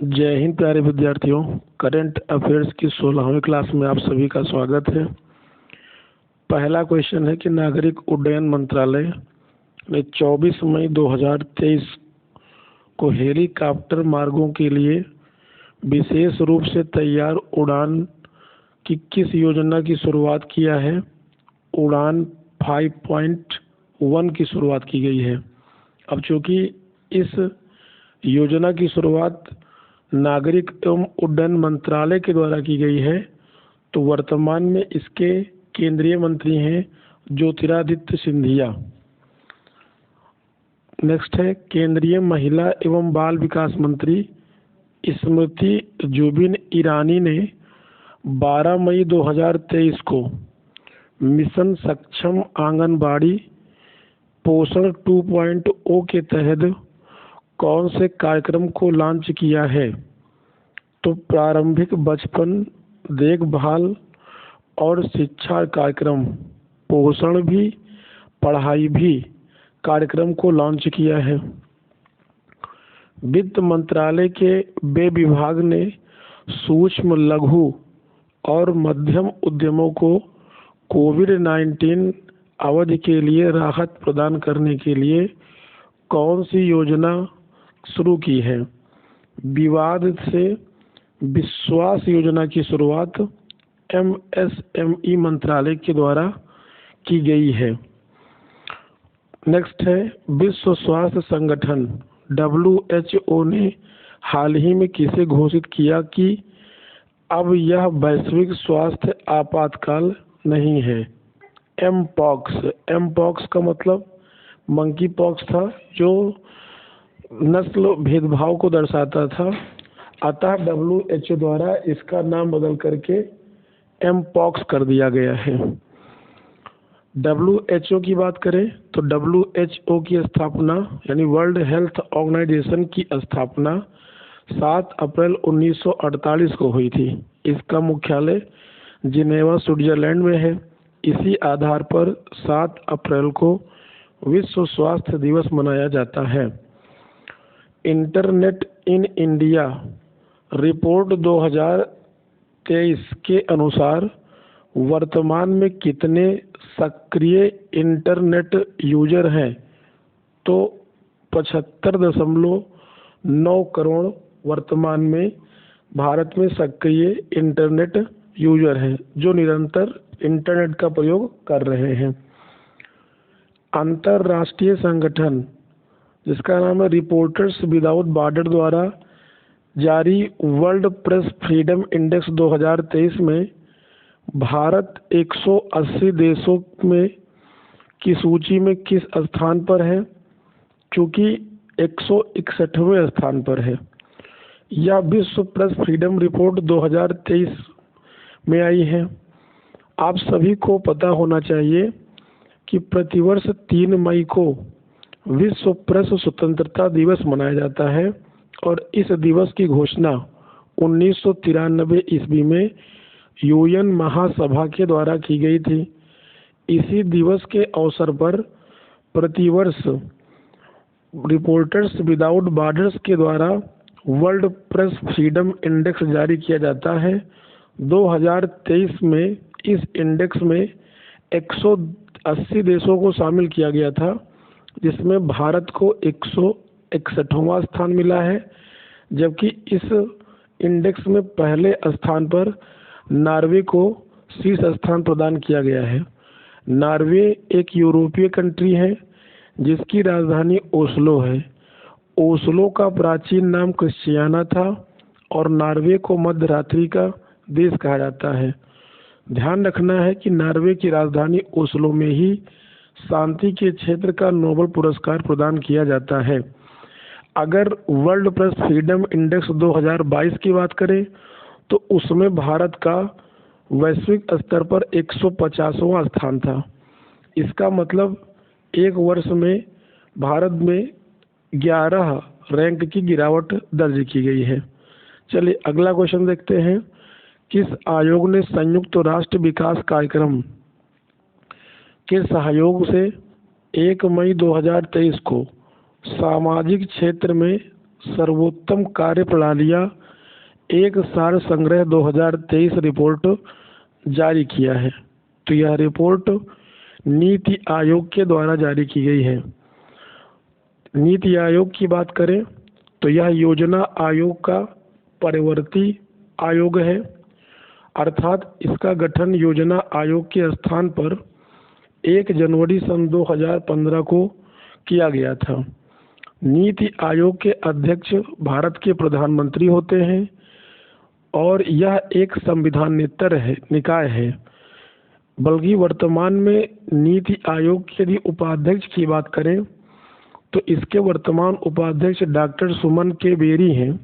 जय हिंद प्यारे विद्यार्थियों। करंट अफेयर्स की 16वीं क्लास में आप सभी का स्वागत है। पहला क्वेश्चन है कि नागरिक उड्डयन मंत्रालय ने 24 मई 2023 को हेलीकॉप्टर मार्गों के लिए विशेष रूप से तैयार उड़ान की किस योजना की शुरुआत किया है? उड़ान 5.1 की शुरुआत की गई है। अब चूंकि इस योजना की शुरुआत नागरिक एवं उड्डयन मंत्रालय के द्वारा की गई है, तो वर्तमान में इसके केंद्रीय मंत्री हैं ज्योतिरादित्य सिंधिया। नेक्स्ट है केंद्रीय महिला एवं बाल विकास मंत्री स्मृति जुबिन ईरानी ने 12 मई 2023 को मिशन सक्षम आंगनबाड़ी पोषण 2.0 के तहत कौन से कार्यक्रम को लॉन्च किया है? तो प्रारंभिक बचपन देखभाल और शिक्षा कार्यक्रम, पोषण भी पढ़ाई भी कार्यक्रम को लॉन्च किया है। वित्त मंत्रालय के व्यय विभाग ने सूक्ष्म लघु और मध्यम उद्यमों को कोविड-19 अवधि के लिए राहत प्रदान करने के लिए कौन सी योजना शुरू की है? विवाद से विश्वास योजना की शुरुआत MSME मंत्रालय के द्वारा की गई है। नेक्स्ट है विश्व स्वास्थ्य संगठन WHO ने हाल ही में किसे घोषित किया कि अब यह वैश्विक स्वास्थ्य आपातकाल नहीं है? एमपॉक्स का मतलब मंकी पॉक्स था, जो नस्ल भेदभाव को दर्शाता था। अतः WHO द्वारा इसका नाम बदल करके एमपॉक्स कर दिया गया है। WHO की बात करें तो WHO की स्थापना यानी वर्ल्ड हेल्थ ऑर्गेनाइजेशन की स्थापना 7 अप्रैल 1948 को हुई थी। इसका मुख्यालय जिनेवा स्विट्जरलैंड में है। इसी आधार पर 7 अप्रैल को विश्व स्वास्थ्य दिवस मनाया जाता है। इंटरनेट इन इंडिया रिपोर्ट 2023 के अनुसार वर्तमान में कितने सक्रिय इंटरनेट यूजर हैं? तो 75.9 करोड़ वर्तमान में भारत में सक्रिय इंटरनेट यूजर हैं, जो निरंतर इंटरनेट का प्रयोग कर रहे हैं। अंतर्राष्ट्रीय संगठन जिसका नाम है रिपोर्टर्स विदाउट बॉर्डर द्वारा जारी वर्ल्ड प्रेस फ्रीडम इंडेक्स 2023 में भारत 180 देशों में की सूची में किस स्थान पर है? चूँकि 161वें स्थान पर है। यह विश्व प्रेस फ्रीडम रिपोर्ट 2023 में आई है। आप सभी को पता होना चाहिए कि प्रतिवर्ष 3 मई को विश्व प्रेस स्वतंत्रता दिवस मनाया जाता है और इस दिवस की घोषणा 1993 ईस्वी में UN महासभा के द्वारा की गई थी। इसी दिवस के अवसर पर प्रतिवर्ष रिपोर्टर्स विदाउट बॉर्डर्स के द्वारा वर्ल्ड प्रेस फ्रीडम इंडेक्स जारी किया जाता है। 2023 में इस इंडेक्स में 180 देशों को शामिल किया गया था, जिसमें भारत को 161वां स्थान मिला है, जबकि इस इंडेक्स में पहले स्थान पर नॉर्वे को शीर्ष स्थान प्रदान किया गया है। नॉर्वे एक यूरोपीय कंट्री है जिसकी राजधानी ओस्लो है। ओस्लो का प्राचीन नाम क्रिश्चियाना था और नॉर्वे को मध्यरात्रि का देश कहा जाता है। ध्यान रखना है कि नॉर्वे की राजधानी ओस्लो में ही शांति के क्षेत्र का नोबेल पुरस्कार प्रदान किया जाता है। अगर वर्ल्ड प्रेस फ्रीडम इंडेक्स 2022 की बात करें तो उसमें भारत का वैश्विक स्तर पर 150वां स्थान था। इसका मतलब एक वर्ष में भारत में 11 रैंक की गिरावट दर्ज की गई है। चलिए अगला क्वेश्चन देखते हैं। किस आयोग ने संयुक्त राष्ट्र विकास कार्यक्रम के सहयोग से 1 मई 2023 को सामाजिक क्षेत्र में सर्वोत्तम कार्य प्रणालियाँ एक सार संग्रह 2023 रिपोर्ट जारी किया है। तो यह रिपोर्ट नीति आयोग के द्वारा जारी की गई है। नीति आयोग की बात करें तो यह योजना आयोग का परिवर्ती आयोग है, अर्थात इसका गठन योजना आयोग के स्थान पर 1 जनवरी सन 2015 को किया गया था। नीति आयोग के अध्यक्ष भारत के प्रधानमंत्री होते हैं और यह एक संविधानेतर निकाय है। बल्कि वर्तमान में नीति आयोग के यदि उपाध्यक्ष की बात करें तो इसके वर्तमान उपाध्यक्ष डॉक्टर सुमन के बेरी हैं,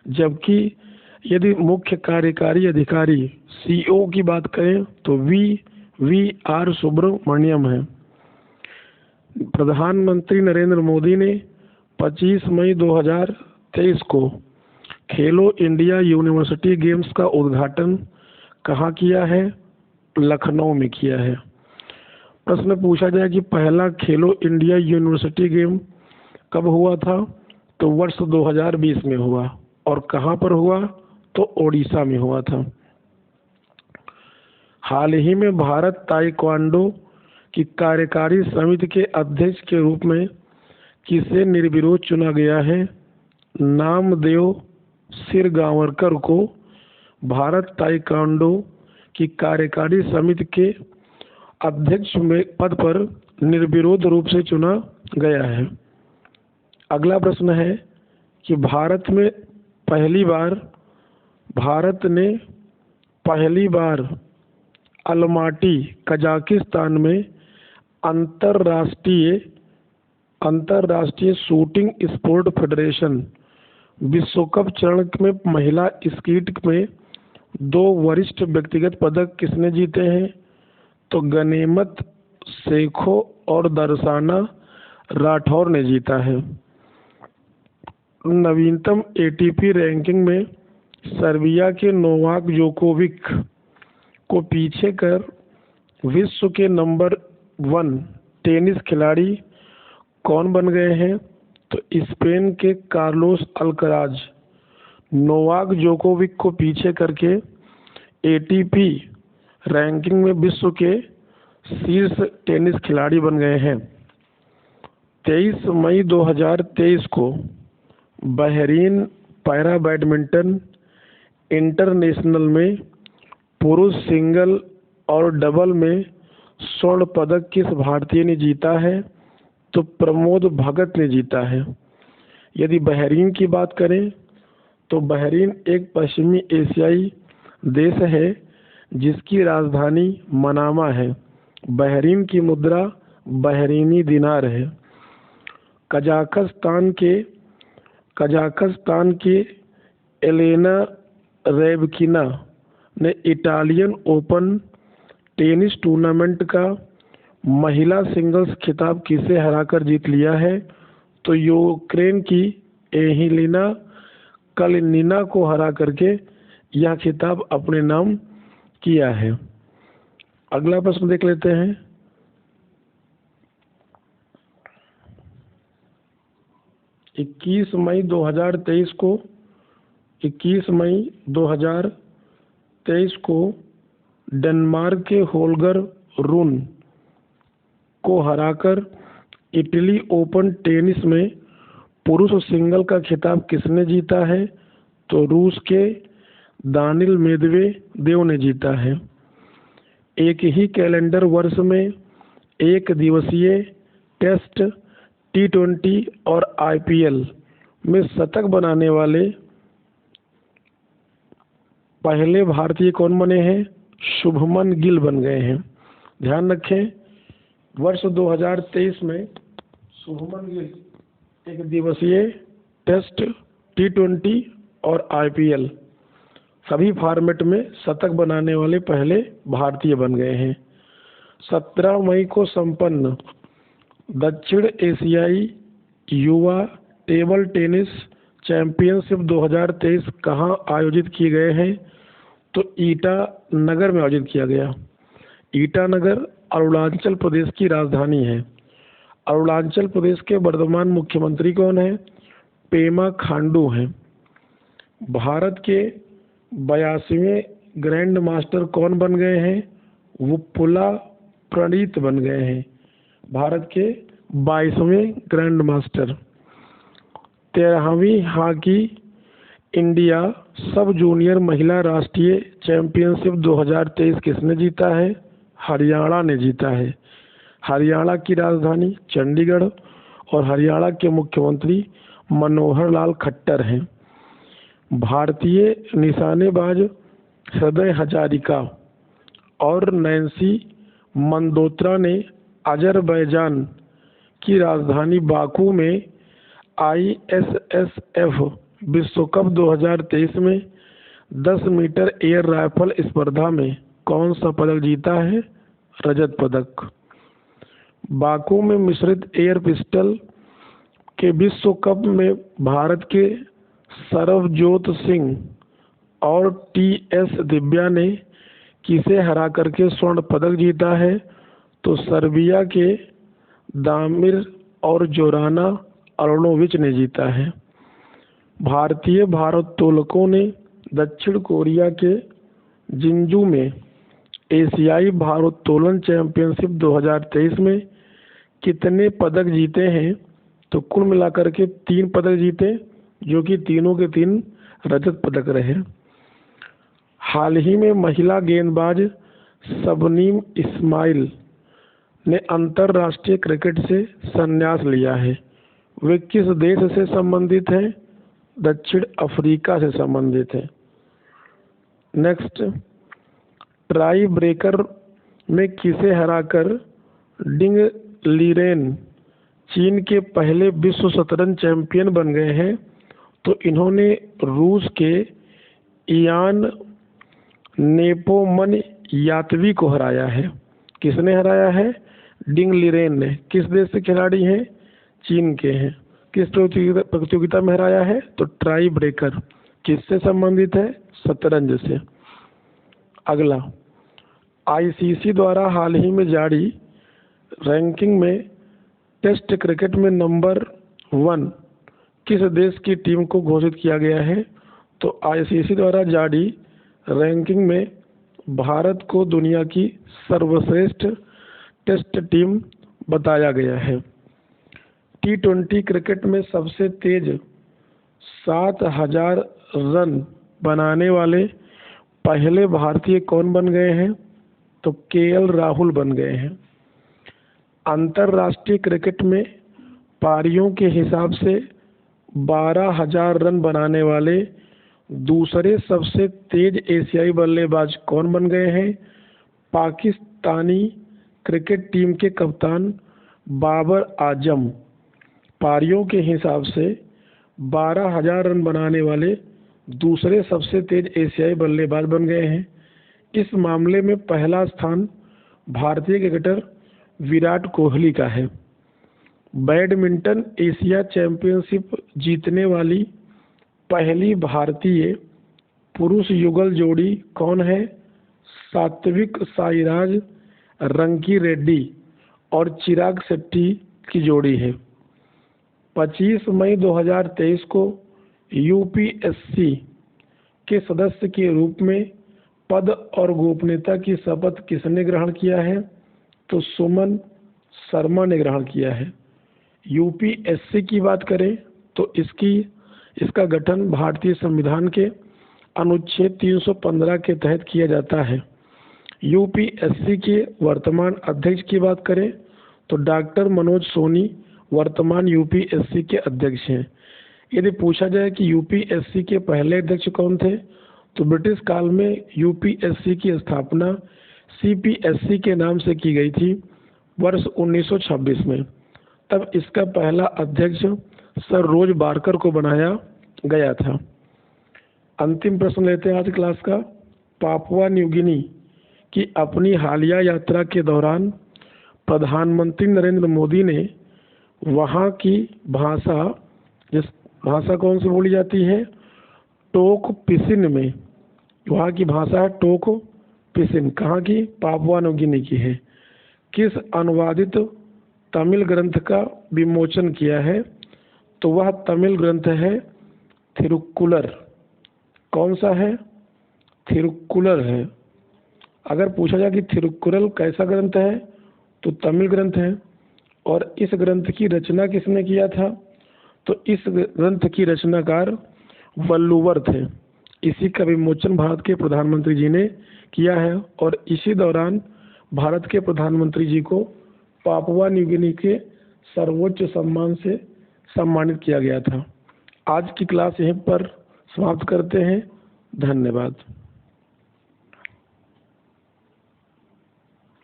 जबकि यदि मुख्य कार्यकारी अधिकारी CEO की बात करें तो वी.आर. सुब्रमण्यम है। प्रधानमंत्री नरेंद्र मोदी ने 25 मई 2023 को खेलो इंडिया यूनिवर्सिटी गेम्स का उद्घाटन कहाँ किया है? लखनऊ में किया है। प्रश्न पूछा जाए कि पहला खेलो इंडिया यूनिवर्सिटी गेम कब हुआ था? तो वर्ष 2020 में हुआ। और कहाँ पर हुआ? तो ओडिशा में हुआ था। हाल ही में भारत ताइक्वांडो की कार्यकारी समिति के अध्यक्ष के रूप में किसे निर्विरोध चुना गया है? नामदेव सिरगांवकर को भारत ताइक्वांडो की कार्यकारी समिति के अध्यक्ष में पद पर निर्विरोध रूप से चुना गया है। अगला प्रश्न है कि भारत ने पहली बार अलमाटी कजाकिस्तान में अंतर्राष्ट्रीय शूटिंग स्पोर्ट फेडरेशन विश्व कप चरण में महिला स्कीट में 2 वरिष्ठ व्यक्तिगत पदक किसने जीते हैं? तो गनेमत शेखो और दर्शना राठौर ने जीता है। नवीनतम ATP रैंकिंग में सर्बिया के नोवाक जोकोविक को पीछे कर विश्व के नंबर 1 टेनिस खिलाड़ी कौन बन गए हैं? तो स्पेन के कार्लोस अल्कराज नोवाक जोकोविक को पीछे करके ATP रैंकिंग में विश्व के शीर्ष टेनिस खिलाड़ी बन गए हैं। 23 मई 2023 को बहरीन पैरा बैडमिंटन इंटरनेशनल में पुरुष सिंगल और डबल में स्वर्ण पदक किस भारतीय ने जीता है? तो प्रमोद भगत ने जीता है। यदि बहरीन की बात करें तो बहरीन एक पश्चिमी एशियाई देश है जिसकी राजधानी मनामा है। बहरीन की मुद्रा बहरीनी दिनार है। कजाकिस्तान के एलेना रैबकिना ने इटालियन ओपन टेनिस टूर्नामेंट का महिला सिंगल्स खिताब किसे हराकर जीत लिया है? तो यूक्रेन की एहेलिना कलिनिना को हरा करके यह खिताब अपने नाम किया है। अगला प्रश्न देख लेते हैं। इक्कीस मई 2023 को डेनमार्क के होल्गर रून को हराकर इटली ओपन टेनिस में पुरुष सिंगल का खिताब किसने जीता है? तो रूस के दानिल मेदवेदेव ने जीता है। एक ही कैलेंडर वर्ष में एक दिवसीय टेस्ट, T20 और IPL में शतक बनाने वाले पहले भारतीय कौन बने हैं? शुभमन गिल बन गए हैं। ध्यान रखें, वर्ष 2023 में शुभमन गिल एक दिवसीय टेस्ट, T20 और IPL सभी फॉर्मेट में शतक बनाने वाले पहले भारतीय बन गए हैं। 17 मई को संपन्न दक्षिण एशियाई युवा टेबल टेनिस चैंपियनशिप 2023 कहाँ आयोजित किए गए हैं? तो ईटानगर में आयोजित किया गया। ईटानगर अरुणाचल प्रदेश की राजधानी है। अरुणाचल प्रदेश के वर्तमान मुख्यमंत्री कौन है? पेमा खांडू हैं। भारत के 82वें ग्रैंड मास्टर कौन बन गए हैं? वो पुला प्रणीत बन गए हैं, भारत के 22वें ग्रैंड मास्टर। 13वीं हॉकी इंडिया सब जूनियर महिला राष्ट्रीय चैंपियनशिप 2023 किसने जीता है? हरियाणा ने जीता है। हरियाणा की राजधानी चंडीगढ़ और हरियाणा के मुख्यमंत्री मनोहर लाल खट्टर हैं। भारतीय निशानेबाज हृदय हजारिका और नैन्सी मंदोत्रा ने अजरबैजान की राजधानी बाकू में ISSF विश्व कप 2023 में 10 मीटर एयर राइफल स्पर्धा में कौन सा पदक जीता है? रजत पदक। बाकू में मिश्रित एयर पिस्टल के विश्व कप में भारत के सरबजोत सिंह और TS दिव्या ने किसे हरा करके स्वर्ण पदक जीता है? तो सर्बिया के दामिर और जोराना अरोनोविच ने जीता है। भारतीय भारोत्तोलकों ने दक्षिण कोरिया के जिंजू में एशियाई भारोत्तोलन चैंपियनशिप 2023 में कितने पदक जीते हैं? तो कुल मिलाकर के 3 पदक जीते, जो कि तीनों के 3 रजत पदक रहे। हाल ही में महिला गेंदबाज शबनीम इस्माइल ने अंतर्राष्ट्रीय क्रिकेट से संन्यास लिया है। वे किस देश से संबंधित हैं? दक्षिण अफ्रीका से संबंधित है। नेक्स्ट, ट्राई ब्रेकर में किसे हराकर डिंग लीरेन चीन के पहले विश्व शतरंज चैंपियन बन गए हैं? तो इन्होंने रूस के इयान नेपोमन यातवी को हराया है। किसने हराया है? डिंग लीरेन ने। किस देश से खिलाड़ी हैं? चीन के हैं। किस प्रतियोगिता में हराया है? तो ट्राई ब्रेकर। किससे संबंधित है? शतरंज से। अगला, ICC द्वारा हाल ही में जारी रैंकिंग में टेस्ट क्रिकेट में नंबर 1 किस देश की टीम को घोषित किया गया है? तो ICC द्वारा जारी रैंकिंग में भारत को दुनिया की सर्वश्रेष्ठ टेस्ट टीम बताया गया है। T20 क्रिकेट में सबसे तेज 7000 रन बनाने वाले पहले भारतीय कौन बन गए हैं? तो KL राहुल बन गए हैं। अंतर्राष्ट्रीय क्रिकेट में पारियों के हिसाब से 12000 रन बनाने वाले दूसरे सबसे तेज एशियाई बल्लेबाज कौन बन गए हैं? पाकिस्तानी क्रिकेट टीम के कप्तान बाबर आजम पारियों के हिसाब से 12000 रन बनाने वाले दूसरे सबसे तेज एशियाई बल्लेबाज बन गए हैं। इस मामले में पहला स्थान भारतीय क्रिकेटर विराट कोहली का है। बैडमिंटन एशिया चैंपियनशिप जीतने वाली पहली भारतीय पुरुष युगल जोड़ी कौन है? सात्विक साईराज रंकी रेड्डी और चिराग शेट्टी की जोड़ी है। 25 मई 2023 को UPSC के सदस्य के रूप में पद और गोपनीयता की शपथ किसने ग्रहण किया है? तो सुमन शर्मा ने ग्रहण किया है। UPSC की बात करें तो इसका गठन भारतीय संविधान के अनुच्छेद 315 के तहत किया जाता है। UPSC के वर्तमान अध्यक्ष की बात करें तो डॉक्टर मनोज सोनी वर्तमान UPSC के अध्यक्ष हैं। यदि पूछा जाए कि UPSC के पहले अध्यक्ष कौन थे, तो ब्रिटिश काल में UPSC की स्थापना CPSC के नाम से की गई थी वर्ष 1926 में। तब इसका पहला अध्यक्ष सर रोज बारकर को बनाया गया था। अंतिम प्रश्न लेते हैं आज क्लास का। पापुआ न्यू गिनी की अपनी हालिया यात्रा के दौरान प्रधानमंत्री नरेंद्र मोदी ने वहाँ की भाषा, जिस भाषा कौन सी बोली जाती है? टोक पिसिन में। वहाँ की भाषा है टोक पिसिन। कहाँ की? पापुआ न्यू गिनी की है। किस अनुवादित तमिल ग्रंथ का विमोचन किया है? तो वह तमिल ग्रंथ है थिरुक्कुलर। कौन सा है? थिरुक्कुलर है। अगर पूछा जाए कि थिरुक्कुरल कैसा ग्रंथ है, तो तमिल ग्रंथ है। और इस ग्रंथ की रचना किसने किया था? तो इस ग्रंथ की रचनाकार वल्लुवर थे। इसी का विमोचन भारत के प्रधानमंत्री जी ने किया है और इसी दौरान भारत के प्रधानमंत्री जी को पापुआ न्यू गिनी के सर्वोच्च सम्मान से सम्मानित किया गया था। आज की क्लास यहीं पर समाप्त करते हैं। धन्यवाद।